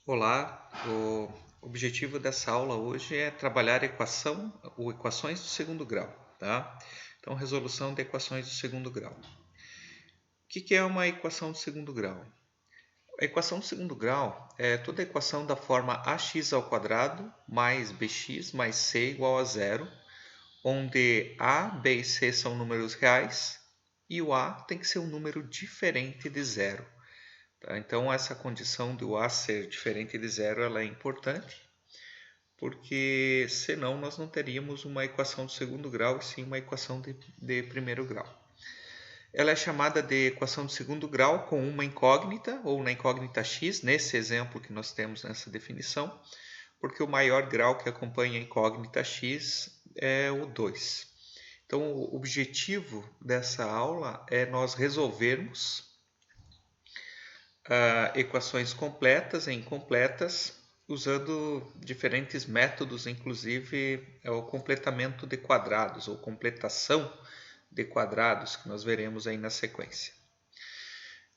Olá, o objetivo dessa aula hoje é trabalhar equações do segundo grau, tá? Então, resolução de equações do segundo grau. O que é uma equação do segundo grau? A equação do segundo grau é toda equação da forma ax ao quadrado mais bx mais c igual a zero, onde a, b e c são números reais e o a tem que ser um número diferente de zero. Tá? Então, essa condição do A ser diferente de zero ela é importante, porque senão nós não teríamos uma equação de segundo grau, e sim uma equação de primeiro grau. Ela é chamada de equação de segundo grau com uma incógnita, ou na incógnita x, nesse exemplo que nós temos nessa definição, porque o maior grau que acompanha a incógnita x é o 2. Então, o objetivo dessa aula é nós resolvermos equações completas e incompletas, usando diferentes métodos, inclusive o completamento de quadrados, ou completação de quadrados, que nós veremos aí na sequência.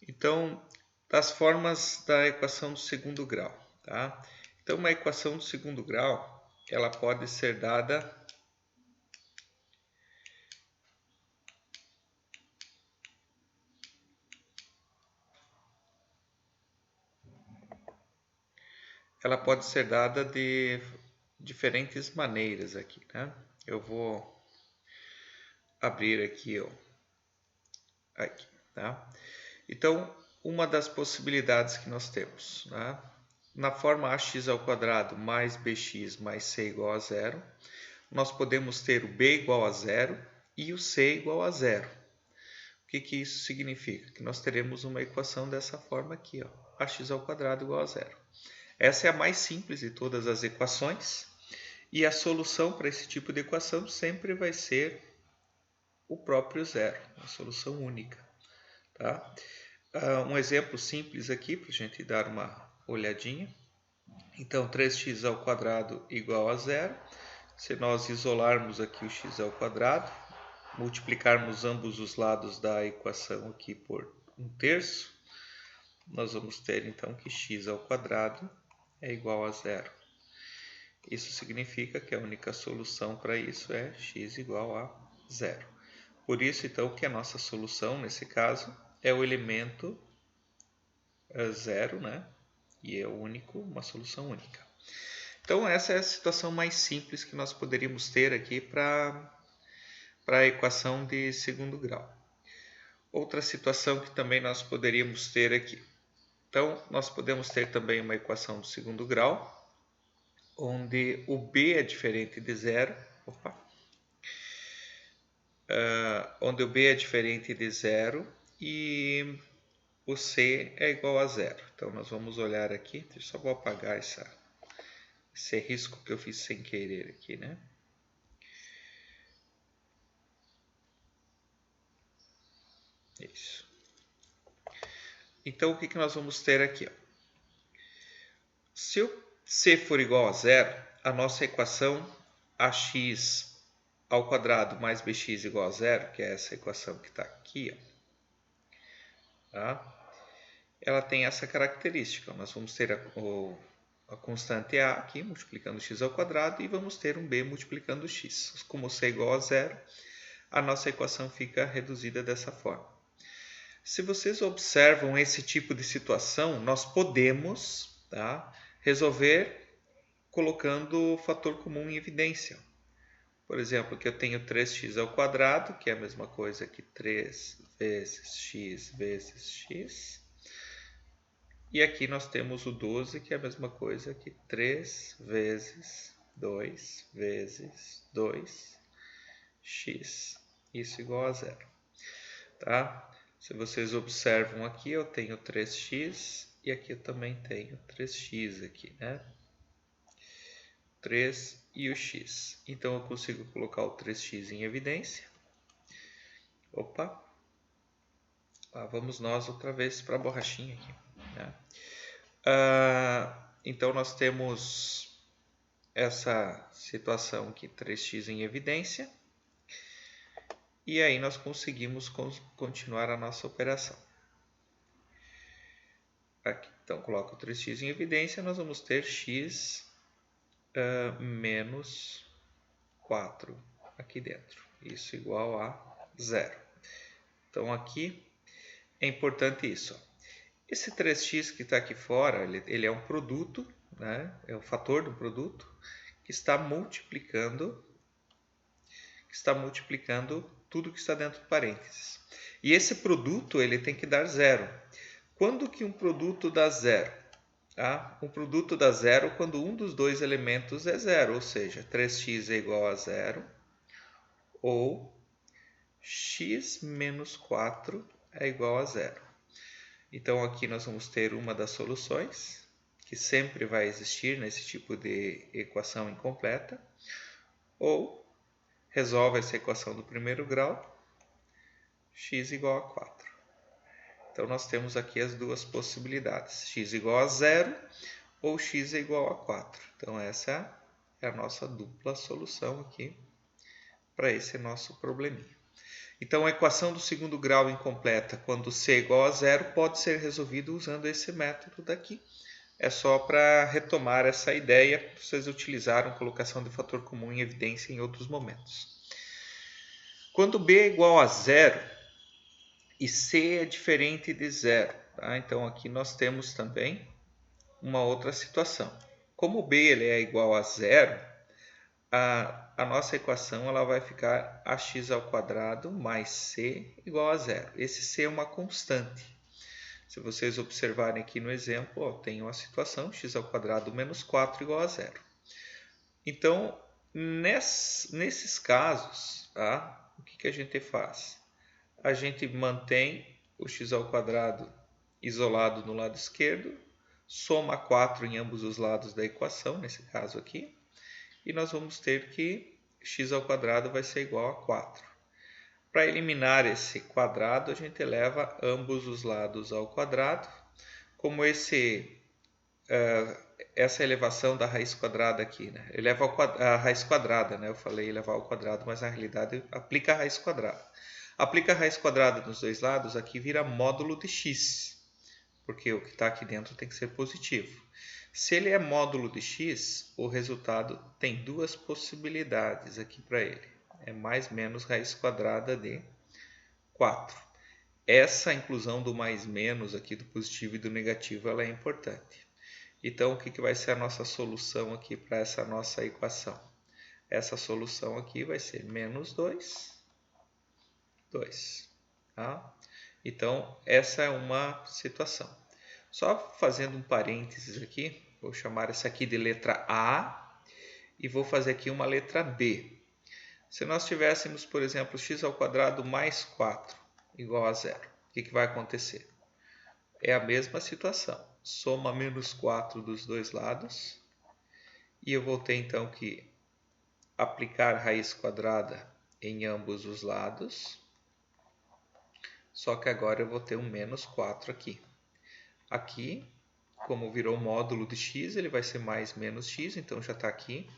Então, das formas da equação do segundo grau. Tá? Então, uma equação do segundo grau, ela pode ser dada de diferentes maneiras aqui, né? Eu vou abrir aqui, ó, aqui, tá? Então, uma das possibilidades que nós temos, né? Na forma ax ao quadrado mais bx mais c igual a zero, nós podemos ter o b igual a zero e o c igual a zero. O que isso significa? Que nós teremos uma equação dessa forma aqui, ó, ax ao quadrado igual a zero. Essa é a mais simples de todas as equações, e a solução para esse tipo de equação sempre vai ser o próprio zero, a solução única. Tá? Um exemplo simples aqui para a gente dar uma olhadinha. Então, 3x ao quadrado igual a zero. Se nós isolarmos aqui o x ao quadrado, multiplicarmos ambos os lados da equação aqui por 1/3, nós vamos ter então que x ao quadrado é igual a zero. Isso significa que a única solução para isso é x igual a zero. Por isso, então, que a nossa solução, nesse caso, é o elemento zero, né? E é único, uma solução única. Então, essa é a situação mais simples que nós poderíamos ter aqui para a equação de segundo grau. Outra situação que também nós poderíamos ter aqui. Então, nós podemos ter também uma equação de segundo grau, onde o b é diferente de zero. Onde o b é diferente de zero e o c é igual a zero. Então, nós vamos olhar aqui. Eu só vou apagar esse risco que eu fiz sem querer aqui, né? Isso. Então, o que nós vamos ter aqui? Ó? Se o c for igual a zero, a nossa equação ax ao quadrado mais bx igual a zero, que é essa equação que está aqui, ó, tá? Ela tem essa característica. Nós vamos ter a constante a aqui, multiplicando x ao quadrado, e vamos ter um b multiplicando x. Como c é igual a zero, a nossa equação fica reduzida dessa forma. Se vocês observam esse tipo de situação, nós podemos, tá, resolver colocando o fator comum em evidência. Por exemplo, aqui eu tenho 3x ao quadrado, que é a mesma coisa que 3 vezes x. E aqui nós temos o 12, que é a mesma coisa que 3 vezes 2 vezes 2x. Isso igual a zero. Tá? Se vocês observam aqui, eu tenho 3x e aqui eu também tenho 3x aqui, né? 3 e o x. Então, eu consigo colocar o 3x em evidência. Opa! Lá vamos nós outra vez para a borrachinha aqui, né? Então, nós temos essa situação aqui, 3x em evidência. E aí nós conseguimos continuar a nossa operação. Aqui, Então, coloco o 3x em evidência, nós vamos ter x menos 4 aqui dentro. Isso igual a 0. Então, aqui é importante isso. Esse 3x que está aqui fora, ele é um produto, né? É o fator do produto que está multiplicando tudo que está dentro do parênteses. E esse produto ele tem que dar zero. Quando que um produto dá zero? Um produto dá zero quando um dos dois elementos é zero, ou seja, 3x é igual a zero, ou x menos 4 é igual a zero. Então aqui nós vamos ter uma das soluções, que sempre vai existir nesse tipo de equação incompleta, ou resolve essa equação do primeiro grau, x igual a 4. Então nós temos aqui as duas possibilidades, x igual a 0 ou x é igual a 4. Então essa é a nossa dupla solução aqui para esse nosso probleminha. Então a equação do segundo grau incompleta, quando c é igual a 0, pode ser resolvido usando esse método daqui. É só para retomar essa ideia, vocês utilizaram colocação de fator comum em evidência em outros momentos. Quando b é igual a 0 e c é diferente de 0, tá? Então aqui nós temos também uma outra situação. Como b ele é igual a 0, a nossa equação ela vai ficar ax² mais c igual a 0. Esse c é uma constante. Se vocês observarem aqui no exemplo, tem uma situação x² menos 4 igual a 0. Então, nesses casos, tá? O que a gente faz? A gente mantém o x² isolado no lado esquerdo, soma 4 em ambos os lados da equação, nesse caso aqui, e nós vamos ter que x² vai ser igual a 4. Para eliminar esse quadrado, a gente eleva ambos os lados ao quadrado. Como essa elevação da raiz quadrada aqui, né? Eleva a raiz quadrada, né? Eu falei elevar ao quadrado, mas na realidade aplica a raiz quadrada. Aplica a raiz quadrada nos dois lados, aqui vira módulo de x, porque o que está aqui dentro tem que ser positivo. Se ele é módulo de x, o resultado tem duas possibilidades aqui para ele. É mais menos raiz quadrada de 4. Essa inclusão do mais menos aqui do positivo e do negativo ela é importante. Então, o que vai ser a nossa solução aqui para essa nossa equação? Essa solução aqui vai ser menos 2, 2. Tá? Então, essa é uma situação. Só fazendo um parênteses aqui, vou chamar essa aqui de letra A e vou fazer aqui uma letra B. Se nós tivéssemos, por exemplo, x² mais 4 igual a 0, o que vai acontecer? É a mesma situação. Soma menos 4 dos dois lados. E eu vou ter então que aplicar raiz quadrada em ambos os lados. Só que agora eu vou ter um menos 4 aqui. Aqui, como virou módulo de x, ele vai ser mais menos x, então já está aqui.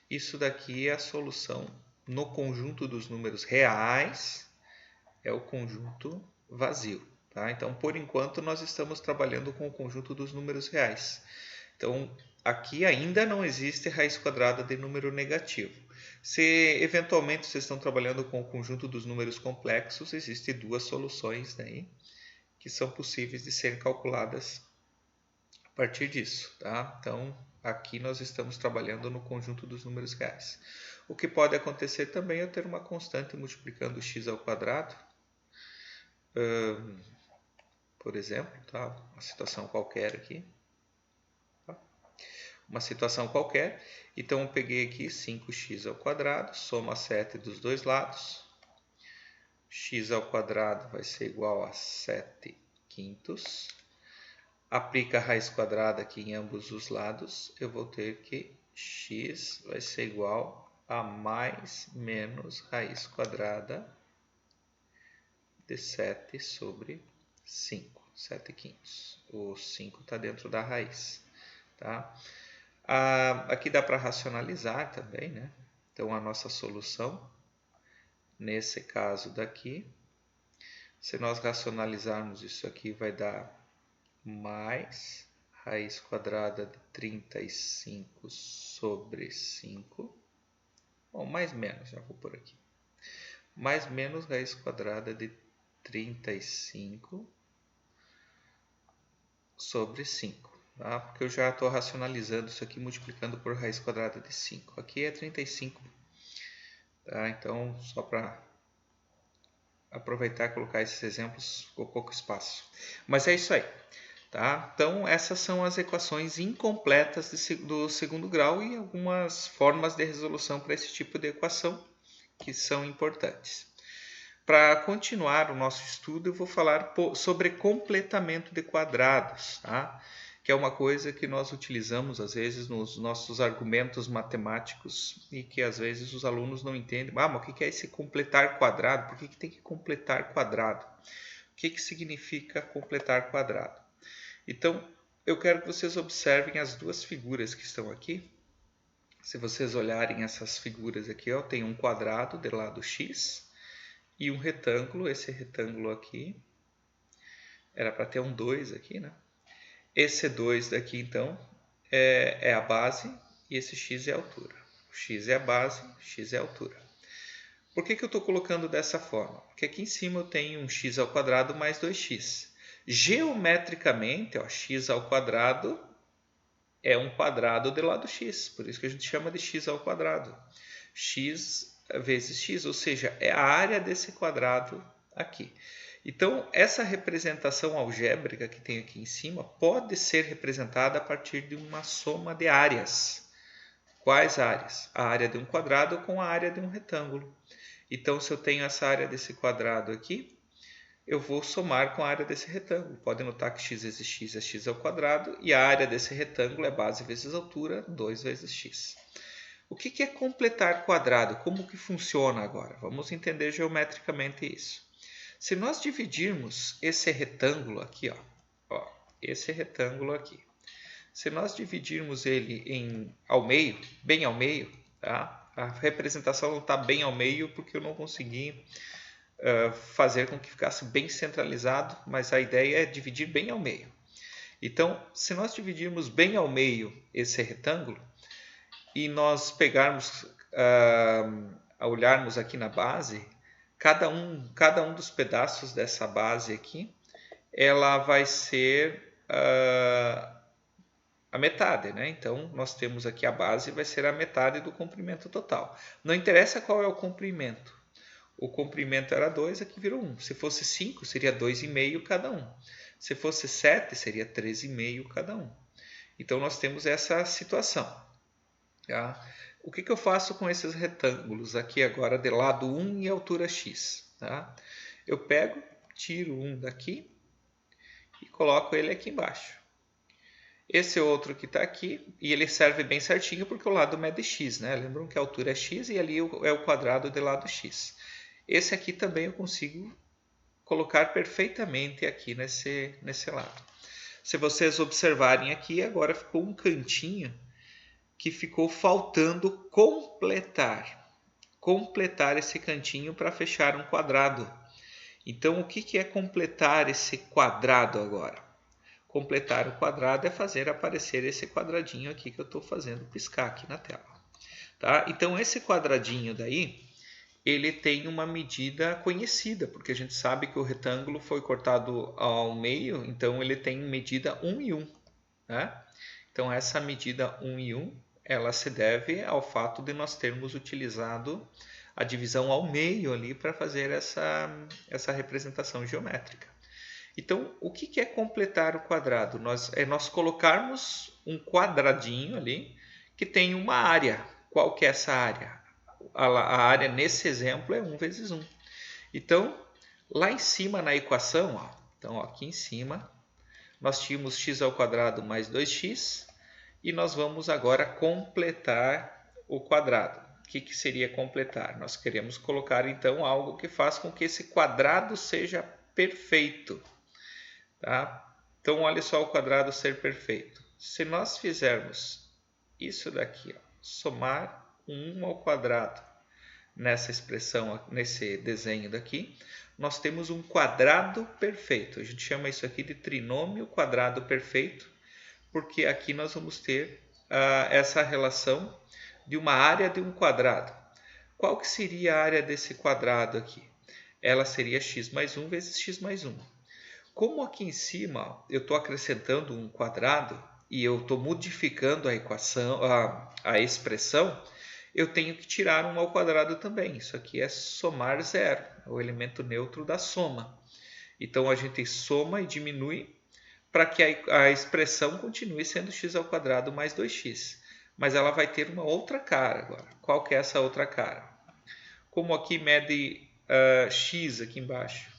Isso daqui é a solução no conjunto dos números reais, é o conjunto vazio. Tá? Então, por enquanto, nós estamos trabalhando com o conjunto dos números reais. Então, aqui ainda não existe raiz quadrada de número negativo. Se eventualmente vocês estão trabalhando com o conjunto dos números complexos, existem duas soluções daí que são possíveis de serem calculadas a partir disso. Tá? Então, aqui nós estamos trabalhando no conjunto dos números reais. O que pode acontecer também é eu ter uma constante multiplicando x², por exemplo, tá? Uma situação qualquer aqui. Tá? Uma situação qualquer. Então, eu peguei aqui 5x², soma 7 dos dois lados. x² vai ser igual a 7 quintos. Aplica a raiz quadrada aqui em ambos os lados. Eu vou ter que x vai ser igual a mais menos raiz quadrada de 7 sobre 5, 7 quintos. O 5 está dentro da raiz. Tá? Aqui dá para racionalizar também, né? Então, a nossa solução, nesse caso daqui, se nós racionalizarmos isso aqui, vai dar mais raiz quadrada de 35 sobre 5. Bom, mais menos, já vou por aqui. Mais menos raiz quadrada de 35 sobre 5. Tá? Porque eu já estou racionalizando isso aqui, multiplicando por raiz quadrada de 5. Aqui é 35. Tá? Então, só para aproveitar e colocar esses exemplos, ficou pouco espaço. Mas é isso aí. Tá? Então, essas são as equações incompletas do segundo grau e algumas formas de resolução para esse tipo de equação que são importantes. Para continuar o nosso estudo, eu vou falar sobre completamento de quadrados, tá? Que é uma coisa que nós utilizamos às vezes nos nossos argumentos matemáticos e que às vezes os alunos não entendem. Ah, mas o que é esse completar quadrado? Por que tem que completar quadrado? O que significa completar quadrado? Então, eu quero que vocês observem as duas figuras que estão aqui. Se vocês olharem essas figuras aqui, ó, tem um quadrado de lado x e um retângulo. Esse retângulo aqui era para ter um 2 aqui, né? Esse 2 daqui, então, é a base e esse x é a altura. O x é a base, x é a altura. Por que eu estou colocando dessa forma? Porque aqui em cima eu tenho um x ao quadrado mais 2x. Geometricamente, ó, x ao quadrado é um quadrado de lado x, por isso que a gente chama de x ao quadrado. X vezes x, ou seja, é a área desse quadrado aqui. Então, essa representação algébrica que tem aqui em cima pode ser representada a partir de uma soma de áreas. Quais áreas? A área de um quadrado com a área de um retângulo. Então, se eu tenho essa área desse quadrado aqui, eu vou somar com a área desse retângulo. Pode notar que x vezes x é x ao quadrado e a área desse retângulo é base vezes altura, 2 vezes x. O que é completar quadrado? Como que funciona agora? Vamos entender geometricamente isso. Se nós dividirmos esse retângulo aqui, ó, esse retângulo aqui, se nós dividirmos ele ao meio, bem ao meio, tá? A representação não está bem ao meio porque eu não consegui fazer com que ficasse bem centralizado, mas a ideia é dividir bem ao meio. Então, se nós dividirmos bem ao meio esse retângulo e nós pegarmos, olharmos aqui na base, cada um dos pedaços dessa base aqui, ela vai ser a metade, né? Então, nós temos aqui a base, vai ser a metade do comprimento total. Não interessa qual é o comprimento. O comprimento era 2, aqui virou 1. Se fosse 5, seria 2,5 cada um. Se fosse 7, seria 3,5 cada um. Então, nós temos essa situação. Tá? O que eu faço com esses retângulos aqui agora de lado 1 e altura x? Tá? Eu pego, tiro um daqui e coloco ele aqui embaixo. Esse outro que está aqui, e ele serve bem certinho porque o lado mede x, né? Lembram que a altura é x e ali é o quadrado de lado x. Esse aqui também eu consigo colocar perfeitamente aqui nesse lado. Se vocês observarem aqui, agora ficou um cantinho que ficou faltando completar esse cantinho para fechar um quadrado. Então, o que é completar esse quadrado agora? Completar o quadrado é fazer aparecer esse quadradinho aqui que eu estou fazendo piscar aqui na tela. Tá? Então, esse quadradinho daí, ele tem uma medida conhecida, porque a gente sabe que o retângulo foi cortado ao meio, então ele tem medida 1 e 1. Né? Então, essa medida 1 e 1, ela se deve ao fato de nós termos utilizado a divisão ao meio ali para fazer essa representação geométrica. Então, o que é completar o quadrado? Nós colocarmos um quadradinho ali que tem uma área. Qual que é essa área? A área nesse exemplo é 1 vezes 1. Então, lá em cima na equação, ó, então ó, aqui em cima, nós tínhamos x ao quadrado mais 2x e nós vamos agora completar o quadrado. O que seria completar? Nós queremos colocar então algo que faça com que esse quadrado seja perfeito. Tá? Então, olha só o quadrado ser perfeito. Se nós fizermos isso daqui, ó, somar 1 ao quadrado nessa expressão, nesse desenho daqui, nós temos um quadrado perfeito. A gente chama isso aqui de trinômio quadrado perfeito, porque aqui nós vamos ter essa relação de uma área de um quadrado. Qual que seria a área desse quadrado aqui? Ela seria x mais 1 vezes x mais 1. Como aqui em cima eu estou acrescentando um quadrado e eu estou modificando a equação, a expressão, eu tenho que tirar 1 ao quadrado também. Isso aqui é somar zero, é o elemento neutro da soma. Então a gente soma e diminui para que a expressão continue sendo x ao quadrado mais 2x. Mas ela vai ter uma outra cara agora. Qual que é essa outra cara? Como aqui mede x aqui embaixo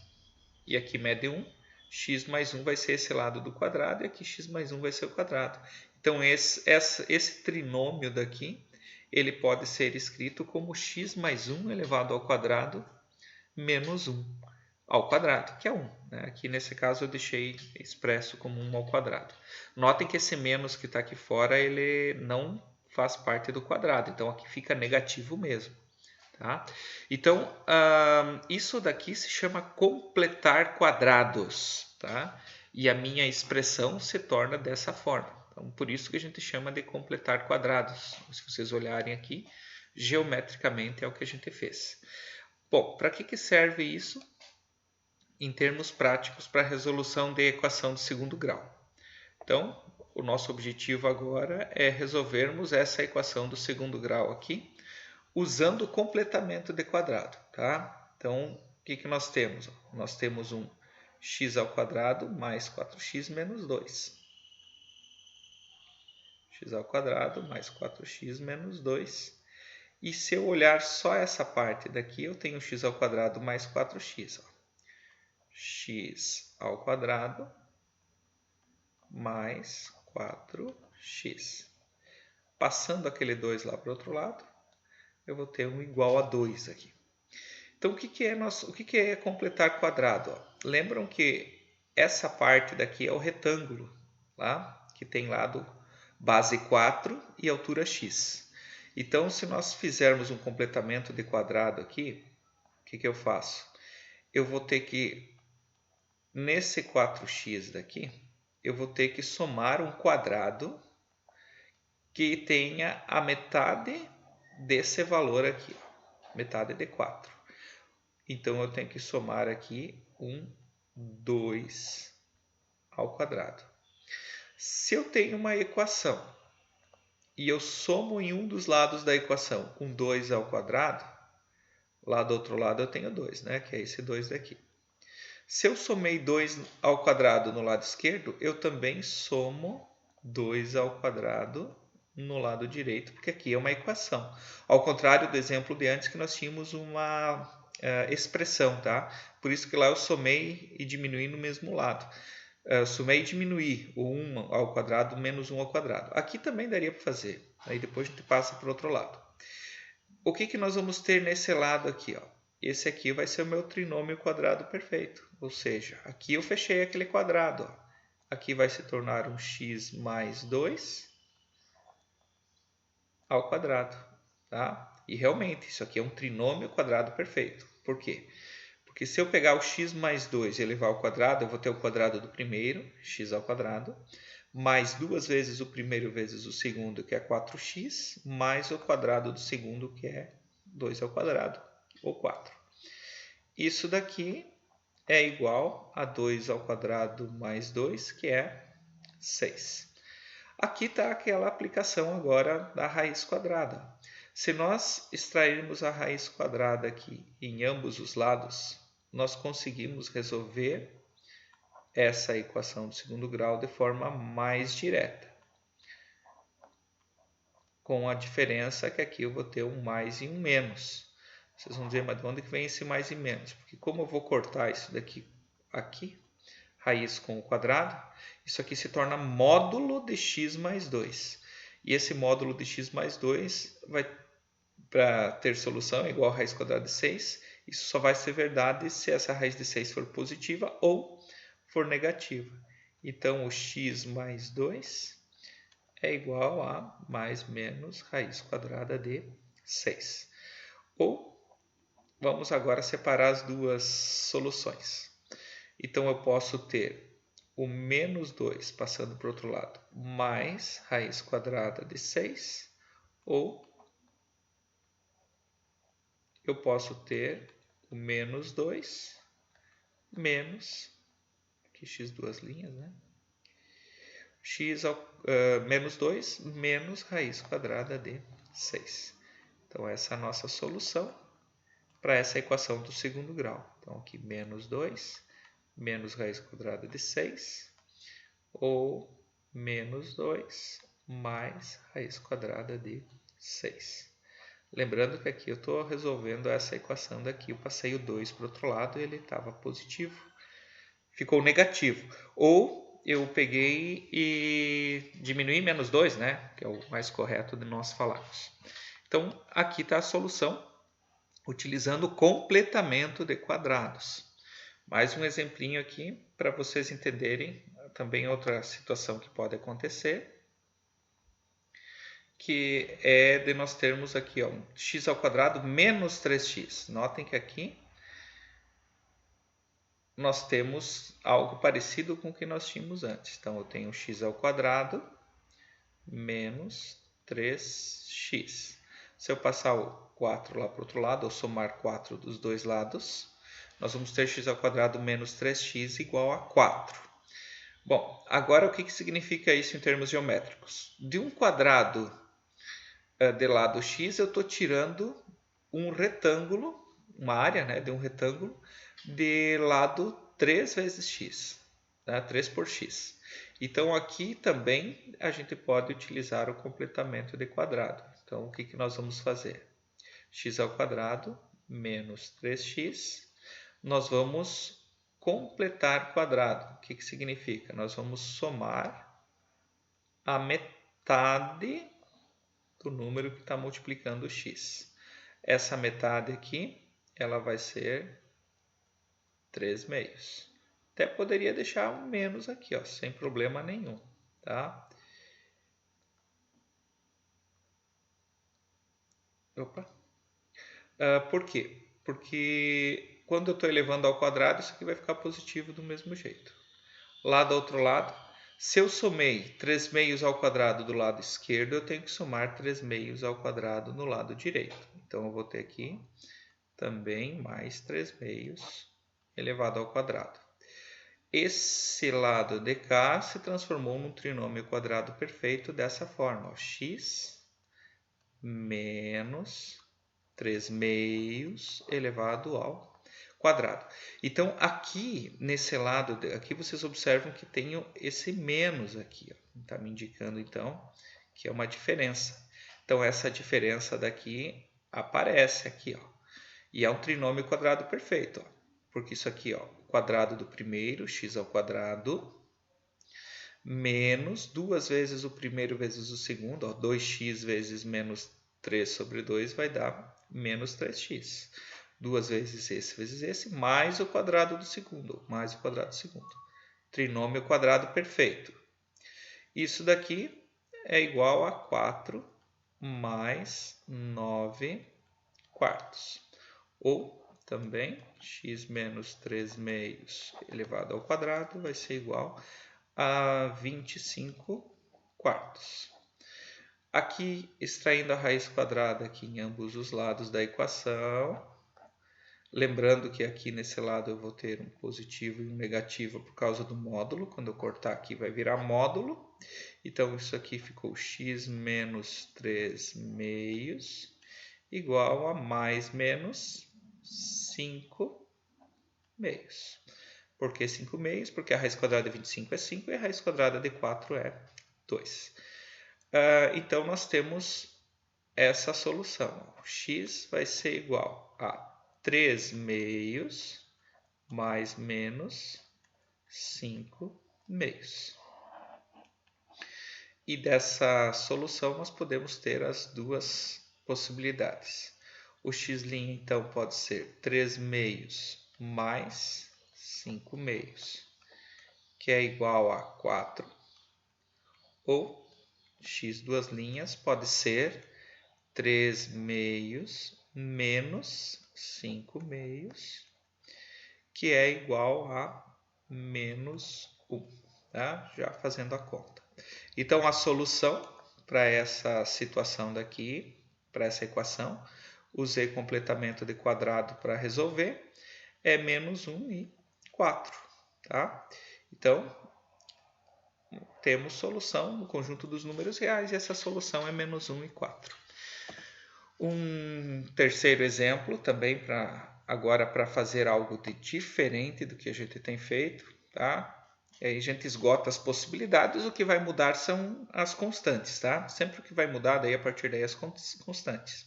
e aqui mede 1, x mais 1 vai ser esse lado do quadrado e aqui x mais 1 vai ser o quadrado. Então esse trinômio daqui, ele pode ser escrito como x mais 1 elevado ao quadrado menos 1 ao quadrado, que é 1. Né? Aqui nesse caso eu deixei expresso como 1 ao quadrado. Notem que esse menos que está aqui fora, ele não faz parte do quadrado, então aqui fica negativo mesmo. Tá? Então, isso daqui se chama completar quadrados. Tá? E a minha expressão se torna dessa forma. Então, por isso que a gente chama de completar quadrados. Se vocês olharem aqui, geometricamente é o que a gente fez. Bom, para que serve isso? Em termos práticos, para a resolução de equação de segundo grau. Então, o nosso objetivo agora é resolvermos essa equação do segundo grau aqui, usando o completamento de quadrado. Tá? Então, o que nós temos? Nós temos um x ao quadrado mais 4x menos 2. X ao quadrado mais 4x menos 2. E se eu olhar só essa parte daqui, eu tenho x ao quadrado mais 4x. Ó. X ao quadrado mais 4x. Passando aquele 2 lá para o outro lado, eu vou ter um igual a 2 aqui. Então, o que é completar quadrado? Ó? Lembram que essa parte daqui é o retângulo, lá, que tem lado base 4 e altura x. Então, se nós fizermos um completamento de quadrado aqui, o que eu faço? Eu vou ter que, nesse 4x daqui, eu vou ter que somar um quadrado que tenha a metade desse valor aqui, ó, metade de 4. Então, eu tenho que somar aqui 2 ao quadrado. Se eu tenho uma equação e eu somo em um dos lados da equação com 2 ao quadrado, lá do outro lado eu tenho 2, né? Que é esse 2 daqui. Se eu somei 2 ao quadrado no lado esquerdo, eu também somo 2 ao quadrado no lado direito, porque aqui é uma equação. Ao contrário do exemplo de antes, que nós tínhamos uma expressão, tá? Por isso que lá eu somei e diminuí no mesmo lado. Somei e diminuí o 1 ao quadrado menos 1 ao quadrado. Aqui também daria para fazer. Aí depois a gente passa para o outro lado. O que nós vamos ter nesse lado aqui? Ó? Esse aqui vai ser o meu trinômio quadrado perfeito. Ou seja, aqui eu fechei aquele quadrado. Ó. Aqui vai se tornar um x mais 2 ao quadrado. Tá? E realmente, isso aqui é um trinômio quadrado perfeito. Por quê? Porque se eu pegar o x mais 2 e elevar ao quadrado, eu vou ter o quadrado do primeiro, x ao quadrado, mais 2 vezes o primeiro vezes o segundo, que é 4x, mais o quadrado do segundo, que é 2 ao quadrado, ou 4. Isso daqui é igual a 2 ao quadrado mais 2, que é 6. Aqui está aquela aplicação agora da raiz quadrada. Se nós extrairmos a raiz quadrada aqui em ambos os lados, nós conseguimos resolver essa equação do segundo grau de forma mais direta. Com a diferença que aqui eu vou ter um mais e um menos. Vocês vão dizer, mas de onde que vem esse mais e menos? Porque como eu vou cortar isso daqui, aqui, raiz com o quadrado, isso aqui se torna módulo de x mais 2. E esse módulo de x mais 2 vai, para ter solução, é igual a raiz quadrada de 6. Isso só vai ser verdade se essa raiz de 6 for positiva ou for negativa. Então, o x mais 2 é igual a mais menos raiz quadrada de 6. Ou, vamos agora separar as duas soluções. Então, eu posso ter o menos 2 passando para o outro lado, mais raiz quadrada de 6, ou eu posso ter o menos 2 menos, aqui x duas linhas, né? Menos 2 menos raiz quadrada de 6. Então, essa é a nossa solução para essa equação do segundo grau. Então, aqui menos 2 menos raiz quadrada de 6, ou menos 2 mais raiz quadrada de 6. Lembrando que aqui eu estou resolvendo essa equação daqui, eu passei o 2 para o outro lado e ele estava positivo, ficou negativo. Ou eu peguei e diminui menos 2, né? Que é o mais correto de nós falarmos. Então, aqui está a solução, utilizando o completamento de quadrados. Mais um exemplinho aqui para vocês entenderem também outra situação que pode acontecer, que é de nós termos aqui ó, x ao quadrado menos 3x. Notem que aqui nós temos algo parecido com o que nós tínhamos antes. Então, eu tenho x ao quadrado menos 3x. Se eu passar o 4 lá para o outro lado, ou somar 4 dos dois lados, nós vamos ter x ao quadrado menos 3x igual a 4. Bom, agora o que significa isso em termos geométricos? De um quadrado de lado x, eu estou tirando um retângulo, uma área, né, de um retângulo, de lado 3 vezes x, tá? 3 por x. Então, aqui também a gente pode utilizar o completamento de quadrado. Então, o que nós vamos fazer? X ao quadrado menos 3x, nós vamos completar quadrado. O que significa? Nós vamos somar a metade do número que está multiplicando x. Essa metade aqui, ela vai ser 3 meios. Até poderia deixar um menos aqui, ó, sem problema nenhum, tá? Opa. Por quê? Porque quando eu estou elevando ao quadrado, isso aqui vai ficar positivo do mesmo jeito. Lá do outro lado, se eu somei 3 meios ao quadrado do lado esquerdo, eu tenho que somar 3 meios ao quadrado no lado direito. Então, eu vou ter aqui também mais 3 meios elevado ao quadrado. Esse lado de cá se transformou num trinômio quadrado perfeito dessa forma. Ó, x menos 3 meios elevado ao quadrado. Então, aqui nesse lado, aqui vocês observam que tem esse menos aqui. Está me indicando, então, que é uma diferença. Então, essa diferença daqui aparece aqui, ó. E é um trinômio quadrado perfeito, ó. Porque isso aqui, ó, quadrado do primeiro, x ao quadrado, menos 2 vezes o primeiro vezes o segundo, ó, 2x vezes menos 3 sobre 2 vai dar menos 3x. 2 vezes esse, mais o quadrado do segundo, mais o quadrado do segundo. Trinômio quadrado perfeito. Isso daqui é igual a 4 mais 9 quartos. Ou também x menos 3 meios elevado ao quadrado vai ser igual a 25 quartos. Aqui, extraindo a raiz quadrada aqui em ambos os lados da equação, lembrando que aqui nesse lado eu vou ter um positivo e um negativo por causa do módulo. Quando eu cortar aqui vai virar módulo. Então, isso aqui ficou x menos 3 meios igual a mais menos 5 meios. Por que 5 meios? Porque a raiz quadrada de 25 é 5 e a raiz quadrada de 4 é 2. Então, nós temos essa solução. X vai ser igual a 3 meios mais menos 5 meios. E dessa solução, nós podemos ter as duas possibilidades. O x', então, pode ser 3 meios mais 5 meios, que é igual a 4. Ou x duas linhas pode ser 3 meios menos 5 meios, que é igual a menos 1, tá? Já fazendo a conta. Então, a solução para essa situação daqui, para essa equação, usei completamento de quadrado para resolver, é menos 1 e 4, tá? Então, temos solução no conjunto dos números reais e essa solução é menos 1 e 4. Um terceiro exemplo também agora para fazer algo de diferente do que a gente tem feito, tá? E aí a gente esgota as possibilidades, o que vai mudar são as constantes, tá? Sempre o que vai mudar daí a partir daí as constantes.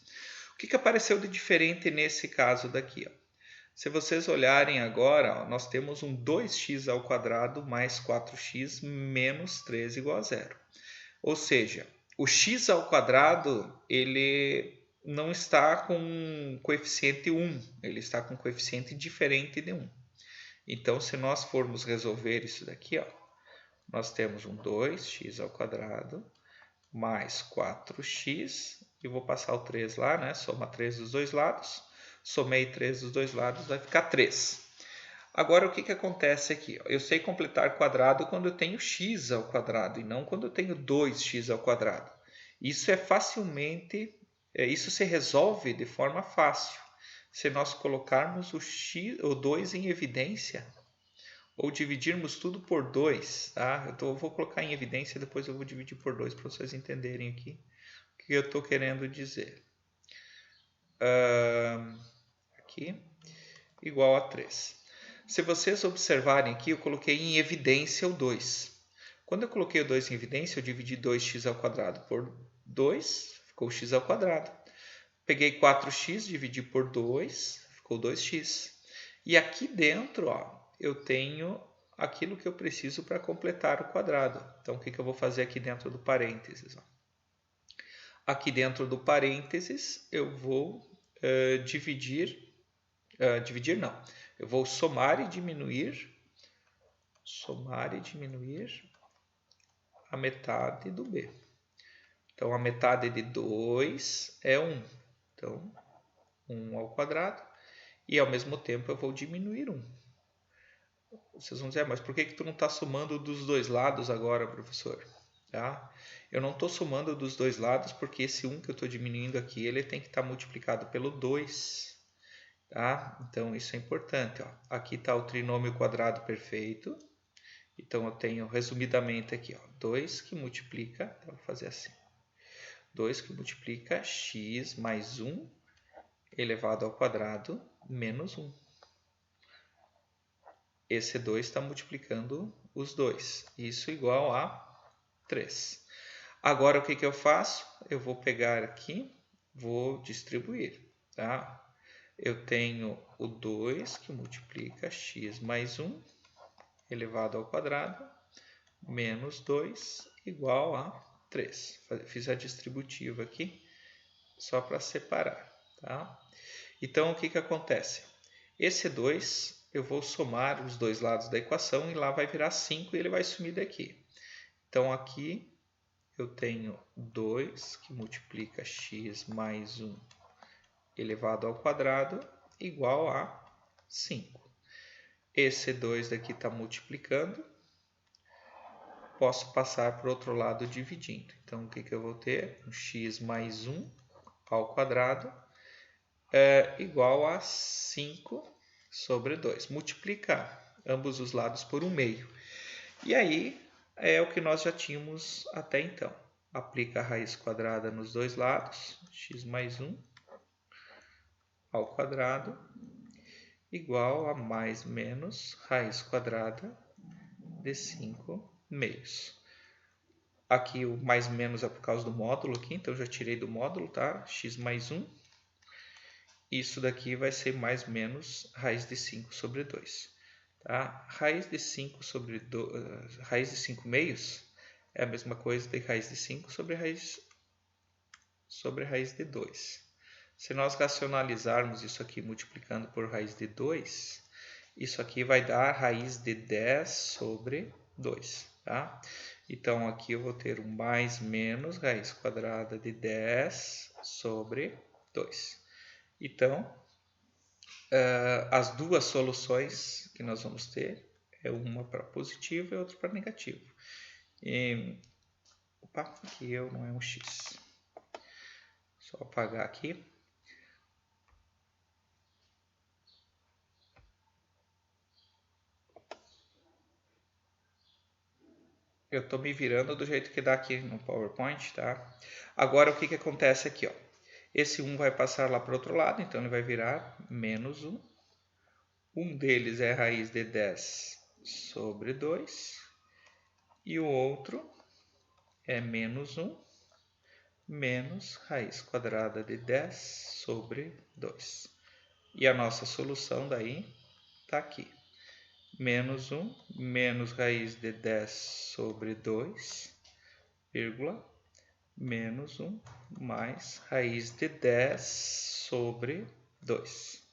O que apareceu de diferente nesse caso daqui, ó? Se vocês olharem agora, ó, nós temos um 2x ao quadrado mais 4x menos 3 igual a zero. Ou seja, o x ao quadrado ele não está com coeficiente 1, ele está com coeficiente diferente de 1. Então, se nós formos resolver isso daqui, ó, nós temos um 2x ao quadrado mais 4x, e vou passar o 3 lá, né? Soma 3 dos dois lados, somei 3 dos dois lados, vai ficar 3. Agora, o que acontece aqui? Eu sei completar quadrado quando eu tenho x ao quadrado e não quando eu tenho 2x ao quadrado. Isso é facilmente, isso se resolve de forma fácil. Se nós colocarmos o 2 em evidência, ou dividirmos tudo por 2, tá? Eu vou colocar em evidência, depois eu vou dividir por 2 para vocês entenderem aqui o que eu estou querendo dizer. Aqui, igual a 3. Se vocês observarem aqui, eu coloquei em evidência o 2. Quando eu coloquei o 2 em evidência, eu dividi 2x ao quadrado por 2, ficou x ao quadrado. Peguei 4x, dividi por 2, ficou 2x. E aqui dentro, ó, eu tenho aquilo que eu preciso para completar o quadrado. Então, o que eu vou fazer aqui dentro do parênteses? Ó? Aqui dentro do parênteses, eu vou dividir não. Eu vou somar e diminuir a metade do b. Então, a metade de 2 é 1. Então, 1 ao quadrado. E, ao mesmo tempo, eu vou diminuir 1. Vocês vão dizer, mas por que tu não está somando dos dois lados agora, professor? Tá? Eu não estou somando dos dois lados porque esse 1 que eu estou diminuindo aqui, ele tem que estar multiplicado pelo 2. Tá? Então, isso é importante. Ó. Aqui está o trinômio quadrado perfeito. Então, eu tenho, resumidamente aqui, ó, 2 que multiplica, então, vou fazer assim, 2 que multiplica x mais 1 elevado ao quadrado menos 1. Esse 2 está multiplicando os dois. Isso igual a 3. Agora, o que eu faço? Eu vou pegar aqui, vou distribuir. Tá? Eu tenho o 2 que multiplica x mais 1 elevado ao quadrado menos 2 igual a 3. Fiz a distributiva aqui só para separar. Tá? Então, o que acontece? Esse 2, eu vou somar os dois lados da equação e lá vai virar 5 e ele vai sumir daqui. Então, aqui eu tenho 2 que multiplica x mais 1 elevado ao quadrado igual a 5. Esse 2 daqui está multiplicando. Posso passar para o outro lado dividindo. Então, o que eu vou ter? Um x mais 1 ao quadrado é igual a 5 sobre 2. Multiplicar ambos os lados por 1 meio. E aí, é o que nós já tínhamos até então. Aplica a raiz quadrada nos dois lados. X mais 1 ao quadrado igual a mais menos raiz quadrada de 5 meios. Aqui o mais menos é por causa do módulo aqui, então já tirei do módulo, tá? X mais 1. Isso daqui vai ser mais menos raiz de 5 sobre 2. Tá? Raiz de 5 sobre raiz de 5 meios é a mesma coisa de raiz de 5 sobre raiz de 2. Se nós racionalizarmos isso aqui multiplicando por raiz de 2, isso aqui vai dar raiz de 10 sobre 2. Tá? Então, aqui eu vou ter um mais menos raiz quadrada de 10 sobre 2. Então, as duas soluções que nós vamos ter é uma para positivo e outra para negativo. Opa, aqui não é um x. Só apagar aqui. Eu estou me virando do jeito que dá aqui no PowerPoint, tá? Agora, o que acontece aqui, ó? Esse 1 vai passar lá para o outro lado, então ele vai virar menos 1. Um deles é a raiz de 10 sobre 2. E o outro é menos 1 menos raiz quadrada de 10 sobre 2. E a nossa solução daí está aqui. Menos 1 menos raiz de 10 sobre 2, vírgula, menos 1 mais raiz de 10 sobre 2.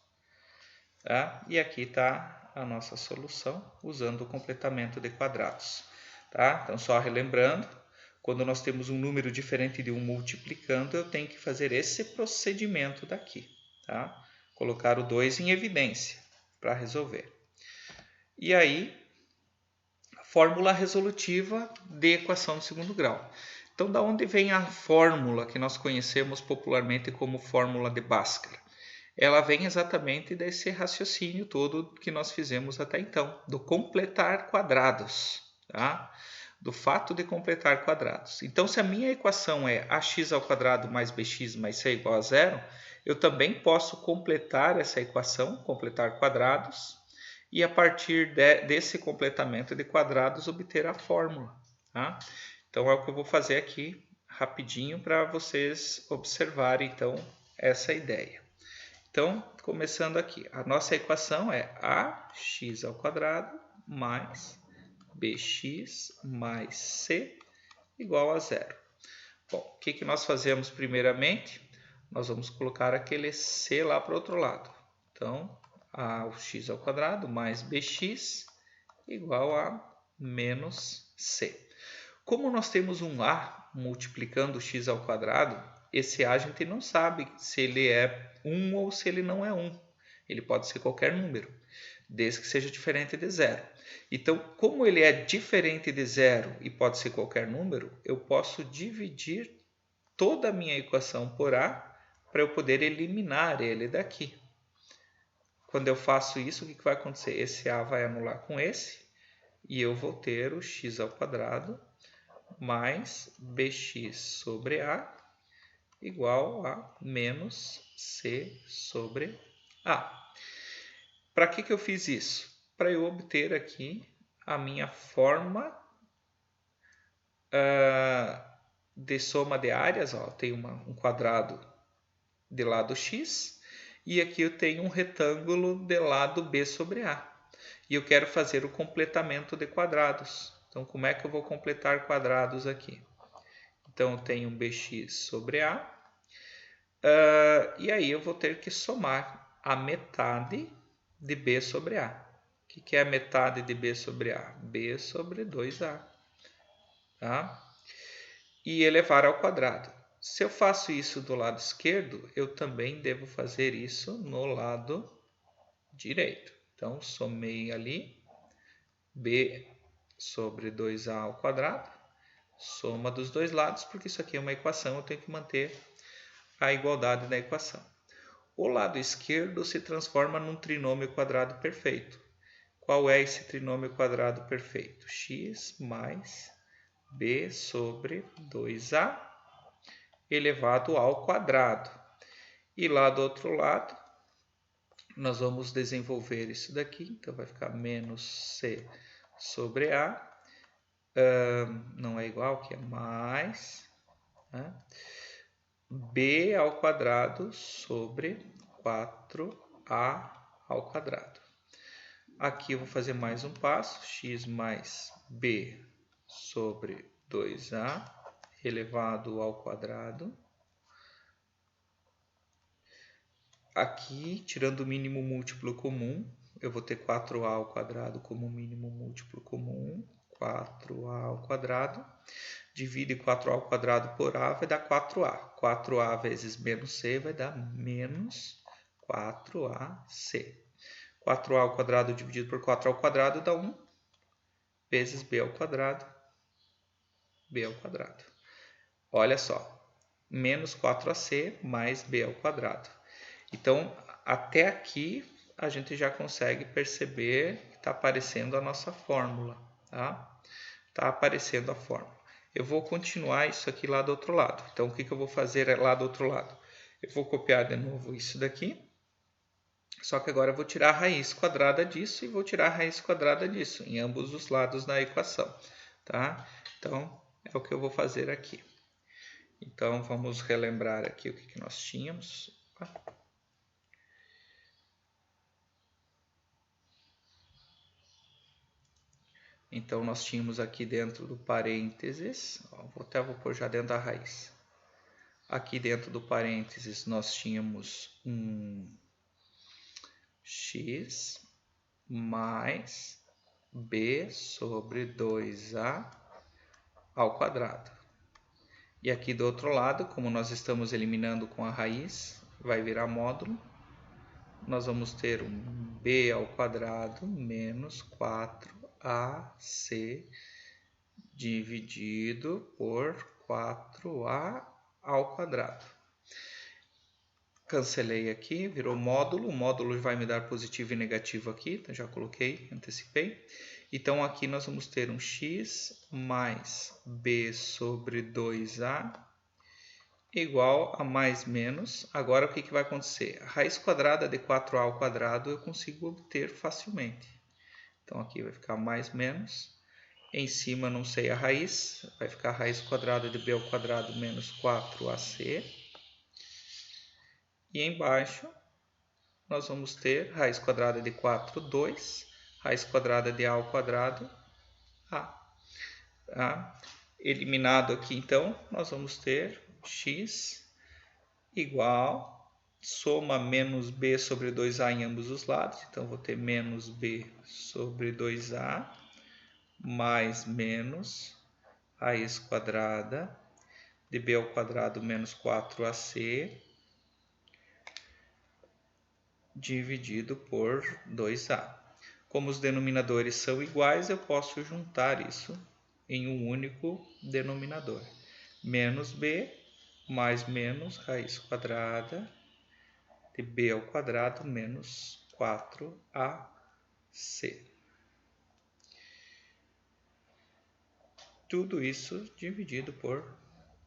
Tá? E aqui está a nossa solução usando o completamento de quadrados. Tá? Então, só relembrando, quando nós temos um número diferente de 1 multiplicando, eu tenho que fazer esse procedimento daqui. Tá? Colocar o 2 em evidência para resolver. E aí, fórmula resolutiva de equação de segundo grau. Então, da onde vem a fórmula que nós conhecemos popularmente como fórmula de Bhaskara? Ela vem exatamente desse raciocínio todo que nós fizemos até então, do completar quadrados, tá? Do fato de completar quadrados. Então, se a minha equação é ax ao quadrado mais bx mais c igual a zero, eu também posso completar essa equação, completar quadrados, e a partir desse completamento de quadrados obter a fórmula. Tá? Então, é o que eu vou fazer aqui rapidinho para vocês observarem então essa ideia. Então, começando aqui, a nossa equação é ax ao quadrado mais bx mais c igual a zero. Bom, o que nós fazemos primeiramente? Nós vamos colocar aquele c lá para o outro lado. Então, ax ao quadrado mais bx igual a menos c. Como nós temos um a multiplicando x ao quadrado, esse a gente não sabe se ele é 1 ou se ele não é 1. Ele pode ser qualquer número, desde que seja diferente de zero. Então, como ele é diferente de zero e pode ser qualquer número, eu posso dividir toda a minha equação por a para eu poder eliminar ele daqui. Quando eu faço isso, o que vai acontecer? Esse a vai anular com esse e eu vou ter o x ao quadrado mais bx sobre a igual a menos c sobre a. Para que eu fiz isso? Para eu obter aqui a minha forma de soma de áreas. Ó, tem um quadrado de lado x e aqui eu tenho um retângulo de lado b sobre a. E eu quero fazer o completamento de quadrados. Então, como é que eu vou completar quadrados aqui? Então, eu tenho um bx sobre a. E aí eu vou ter que somar a metade de b sobre a. O que é a metade de b sobre a? b sobre 2a. Tá? E elevar ao quadrado. Se eu faço isso do lado esquerdo, eu também devo fazer isso no lado direito. Então, somei ali b sobre 2a ao quadrado, soma dos dois lados, porque isso aqui é uma equação, eu tenho que manter a igualdade da equação. O lado esquerdo se transforma num trinômio quadrado perfeito. Qual é esse trinômio quadrado perfeito? X mais b sobre 2a elevado ao quadrado. E lá do outro lado, nós vamos desenvolver isso daqui. Então, vai ficar menos c sobre a. Não é igual, que é mais. Né? B ao quadrado sobre 4a ao quadrado. Aqui eu vou fazer mais um passo, x mais b sobre 2a elevado ao quadrado. Aqui, tirando o mínimo múltiplo comum, eu vou ter 4a ao quadrado como mínimo múltiplo comum, 4a ao quadrado. Divide 4a ao quadrado por a, vai dar 4a. 4a vezes menos c vai dar menos 4ac. 4a ao quadrado dividido por 4 ao quadrado dá 1 vezes b ao quadrado, b ao quadrado. Olha só, menos 4ac mais b ao quadrado. Então, até aqui a gente já consegue perceber que está aparecendo a nossa fórmula, tá? Está aparecendo a fórmula. Eu vou continuar isso aqui lá do outro lado. Então, o que eu vou fazer lá do outro lado? Eu vou copiar de novo isso daqui. Só que agora eu vou tirar a raiz quadrada disso e vou tirar a raiz quadrada disso, em ambos os lados da equação, tá? Então, é o que eu vou fazer aqui. Então, vamos relembrar aqui o que nós tínhamos. Então, nós tínhamos aqui dentro do parênteses, vou pôr já dentro da raiz. Aqui dentro do parênteses, nós tínhamos um x mais b sobre 2a ao quadrado. E aqui do outro lado, como nós estamos eliminando com a raiz, vai virar módulo. Nós vamos ter um b ao quadrado menos 4ac dividido por 4a ao quadrado. Cancelei aqui, virou módulo. O módulo vai me dar positivo e negativo aqui, então já coloquei, antecipei. Então aqui nós vamos ter um x mais b sobre 2a igual a mais menos. Agora o que vai acontecer? A raiz quadrada de 4a ao quadrado eu consigo obter facilmente. Então aqui vai ficar mais menos. Em cima não sei a raiz, vai ficar a raiz quadrada de b ao quadrado menos 4ac. E embaixo nós vamos ter raiz quadrada de 4, 2, raiz quadrada de a ao quadrado, a. Eliminado aqui, então, nós vamos ter x igual, soma menos b sobre 2a em ambos os lados. Então, vou ter menos b sobre 2a mais menos raiz quadrada de b ao quadrado menos 4ac dividido por 2a. Como os denominadores são iguais, eu posso juntar isso em um único denominador. Menos b mais menos raiz quadrada de b ao quadrado menos 4ac. Tudo isso dividido por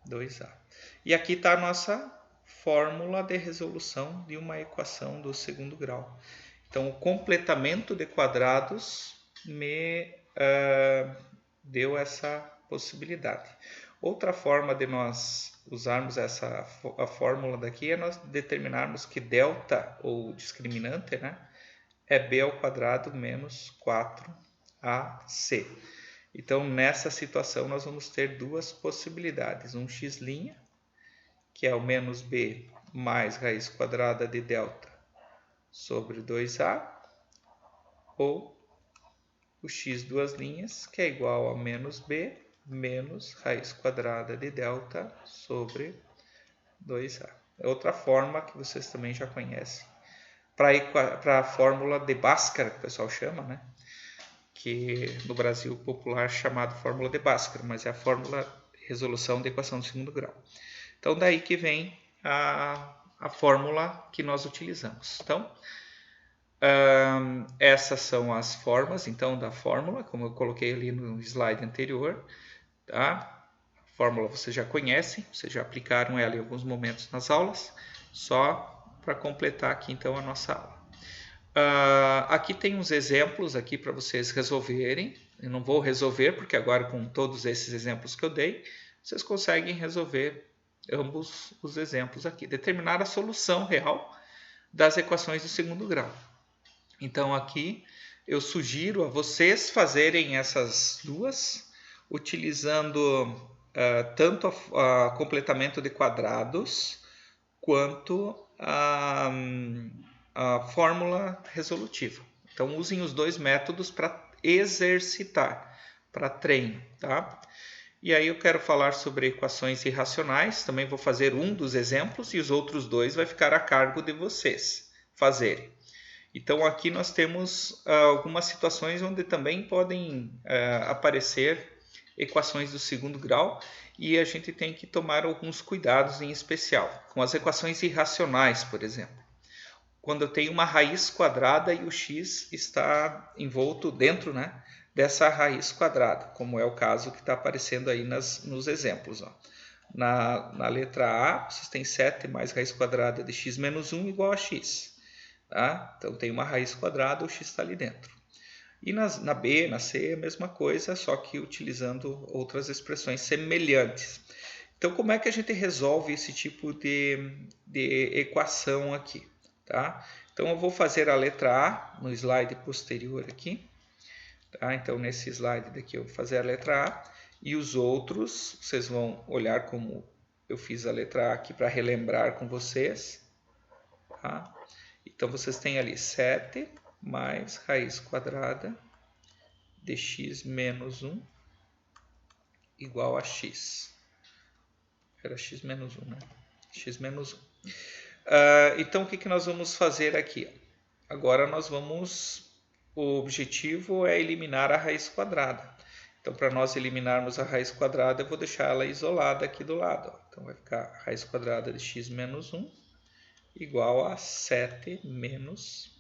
2a. E aqui está a nossa fórmula de resolução de uma equação do segundo grau. Então, o completamento de quadrados me deu essa possibilidade. Outra forma de nós usarmos a fórmula daqui é nós determinarmos que delta, ou discriminante, né, é b ao quadrado menos 4ac. Então, nessa situação, nós vamos ter duas possibilidades. Um x', que é o menos b mais raiz quadrada de delta sobre 2a, ou o x duas linhas, que é igual a menos b menos raiz quadrada de delta sobre 2a. É outra forma que vocês também já conhecem. Para a fórmula de Bhaskara, que o pessoal chama, né? Que no Brasil popular é chamado fórmula de Bhaskara, mas é a fórmula de resolução da equação do segundo grau. Então, daí que vem a fórmula que nós utilizamos. Então, essas são as formas, então, da fórmula, como eu coloquei ali no slide anterior. Tá? A fórmula vocês já conhecem, vocês já aplicaram ela em alguns momentos nas aulas, só para completar aqui, então, a nossa aula. Aqui tem uns exemplos aqui para vocês resolverem. Eu não vou resolver, porque agora com todos esses exemplos que eu dei, vocês conseguem resolver ambos os exemplos aqui. Determinar a solução real das equações do segundo grau. Então aqui eu sugiro a vocês fazerem essas duas, utilizando tanto o completamento de quadrados, quanto a fórmula resolutiva. Então usem os dois métodos para exercitar, para treino, tá? E aí eu quero falar sobre equações irracionais, também vou fazer um dos exemplos e os outros dois vai ficar a cargo de vocês fazerem. Então aqui nós temos algumas situações onde também podem aparecer equações do segundo grau e a gente tem que tomar alguns cuidados em especial. Com as equações irracionais, por exemplo. Quando eu tenho uma raiz quadrada e o x está envolto dentro, né, dessa raiz quadrada, como é o caso que está aparecendo aí nos exemplos. Ó. Na letra A, vocês têm 7 mais raiz quadrada de x menos 1 igual a x. Tá? Então tem uma raiz quadrada, o x está ali dentro. E na B, na C, a mesma coisa, só que utilizando outras expressões semelhantes. Então como é que a gente resolve esse tipo de equação aqui? Tá? Então eu vou fazer a letra A no slide posterior aqui. Tá? Então nesse slide daqui eu vou fazer a letra A e os outros vocês vão olhar como eu fiz a letra A aqui para relembrar com vocês. Tá? Então vocês têm ali 7 mais raiz quadrada de x menos 1 igual a x. Era x menos 1, né? X menos 1. Então o que nós vamos fazer aqui? Agora o objetivo é eliminar a raiz quadrada. Então para nós eliminarmos a raiz quadrada, eu vou deixar ela isolada aqui do lado. Então vai ficar a raiz quadrada de x menos 1 igual a 7 menos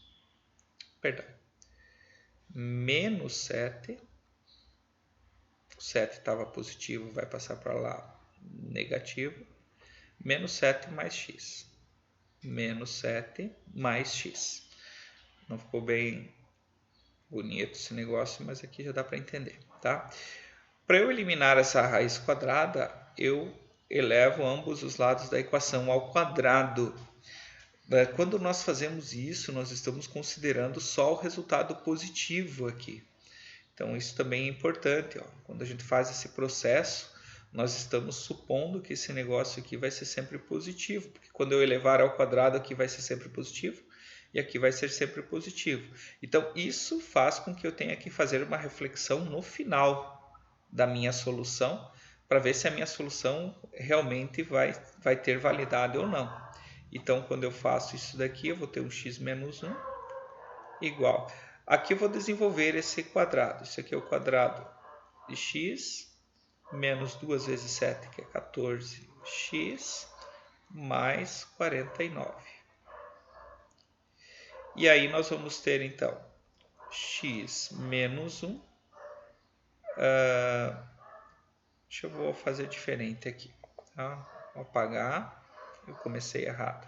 7. O 7 estava positivo, vai passar para lá negativo. Menos 7 mais x. Menos 7 mais x. Não ficou bem bonito esse negócio, mas aqui já dá para entender, tá? Para eu eliminar essa raiz quadrada, eu elevo ambos os lados da equação ao quadrado. Quando nós fazemos isso, nós estamos considerando só o resultado positivo aqui. Então isso também é importante. Ó. Quando a gente faz esse processo, nós estamos supondo que esse negócio aqui vai ser sempre positivo. Porque quando eu elevar ao quadrado aqui vai ser sempre positivo e aqui vai ser sempre positivo. Então isso faz com que eu tenha que fazer uma reflexão no final da minha solução para ver se a minha solução realmente vai ter validade ou não. Então quando eu faço isso daqui, eu vou ter um x menos 1 igual. Aqui eu vou desenvolver esse quadrado. Isso aqui é o quadrado de x menos 2 vezes 7, que é 14x, mais 49. E aí nós vamos ter, então, x menos 1. Eu vou fazer diferente aqui. Tá? Vou apagar. Eu comecei errado.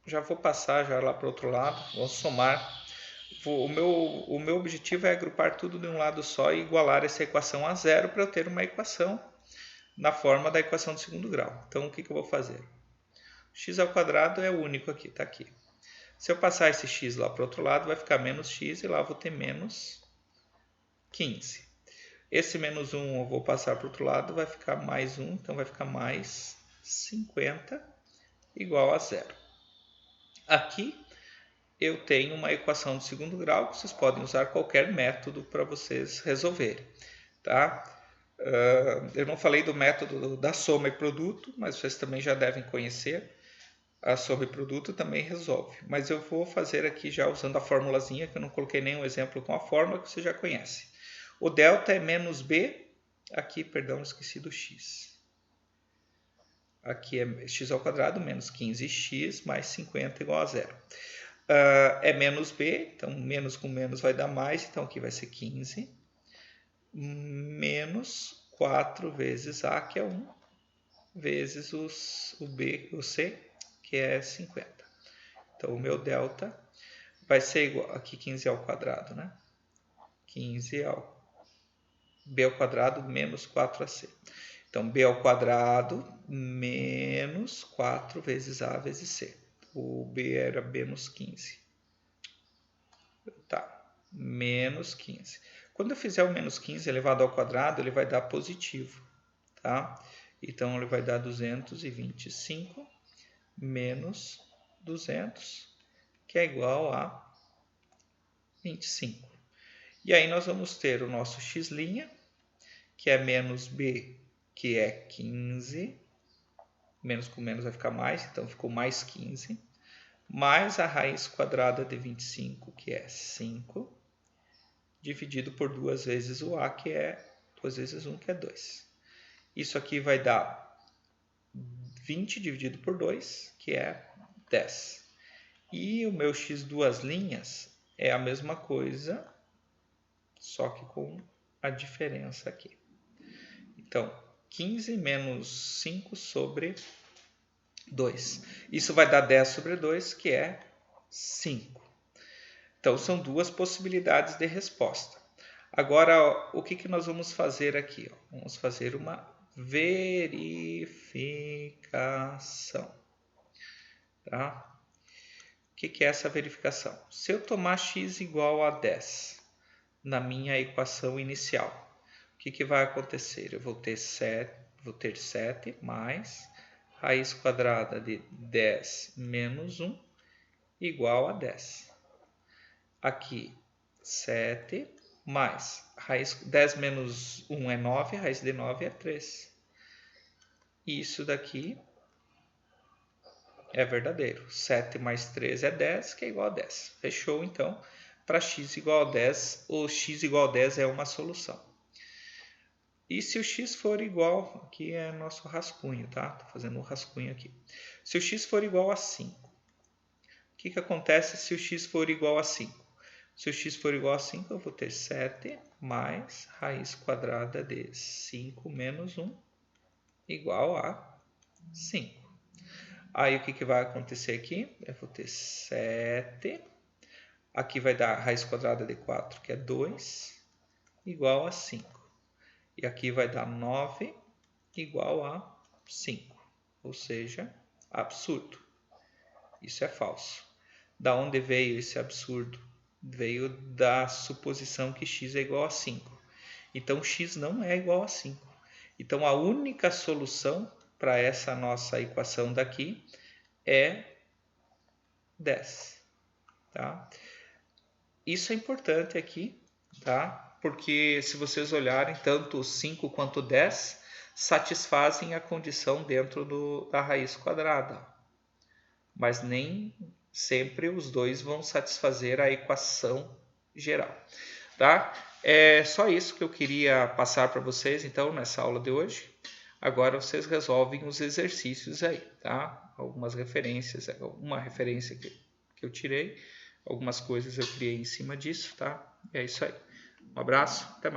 Já vou passar já lá para o outro lado. Vou somar. O meu objetivo é agrupar tudo de um lado só e igualar essa equação a zero para eu ter uma equação na forma da equação do segundo grau. Então, o que eu vou fazer? X ao quadrado é o único aqui, está aqui. Se eu passar esse x lá para o outro lado, vai ficar menos x e lá eu vou ter menos 15. Esse menos 1 eu vou passar para o outro lado, vai ficar mais 1, então vai ficar mais 50 igual a zero. Aqui eu tenho uma equação de segundo grau, que vocês podem usar qualquer método para vocês resolverem. Tá? Eu não falei do método da soma e produto, mas vocês também já devem conhecer. A soma e produto também resolve. Mas eu vou fazer aqui já usando a formulazinha, que eu não coloquei nenhum exemplo com a fórmula que você já conhece. O delta é menos b, aqui, perdão, esqueci do x. Aqui é x ao quadrado menos 15x mais 50 igual a zero. É menos b, então menos com menos vai dar mais, então aqui vai ser 15, menos 4 vezes a, que é 1, vezes o c, que é 50. Então o meu delta vai ser igual, aqui 15 ao quadrado, né? 15 ao b ao quadrado menos 4ac. Então b ao quadrado menos 4 vezes a vezes c. O b era menos 15. Tá, menos 15. Quando eu fizer o menos 15 elevado ao quadrado, ele vai dar positivo. Tá? Então ele vai dar 225 menos 200, que é igual a 25. E aí nós vamos ter o nosso x', que é menos b que é 15, menos com menos vai ficar mais, então ficou mais 15, mais a raiz quadrada de 25, que é 5, dividido por 2 vezes o a, que é 2 vezes 1, que é 2. Isso aqui vai dar 20 dividido por 2, que é 10. E o meu x duas linhas é a mesma coisa, só que com a diferença aqui. Então, 15 menos 5 sobre 2. Isso vai dar 10 sobre 2, que é 5. Então, são duas possibilidades de resposta. Agora, o que nós vamos fazer aqui? Vamos fazer uma verificação. Tá? O que é essa verificação? Se eu tomar x igual a 10 na minha equação inicial, o que vai acontecer? Eu vou ter 7 mais raiz quadrada de 10 menos 1 igual a 10. Aqui, 7 mais raiz 10 menos 1 é 9, raiz de 9 é 3. Isso daqui é verdadeiro. 7 mais 3 é 10, que é igual a 10. Fechou, então. Para x igual a 10, o x igual a 10 é uma solução. E se o x for igual, aqui é nosso rascunho, tá? Estou fazendo um rascunho aqui. Se o x for igual a 5, o que acontece se o x for igual a 5? Se o x for igual a 5, eu vou ter 7 mais raiz quadrada de 5 menos 1 igual a 5. Aí o que vai acontecer aqui? Eu vou ter 7, aqui vai dar raiz quadrada de 4, que é 2, igual a 5. E aqui vai dar 9 igual a 5, ou seja, absurdo. Isso é falso. Da onde veio esse absurdo? Veio da suposição que x é igual a 5. Então, x não é igual a 5. Então, a única solução para essa nossa equação daqui é 10. Tá? Isso é importante aqui, tá? Porque se vocês olharem, tanto 5 quanto 10 satisfazem a condição dentro da raiz quadrada. Mas nem sempre os dois vão satisfazer a equação geral. Tá? É só isso que eu queria passar para vocês, então, nessa aula de hoje. Agora vocês resolvem os exercícios aí, tá? Algumas referências, uma referência que eu tirei, algumas coisas eu criei em cima disso, tá? E é isso aí. Um abraço, até mais.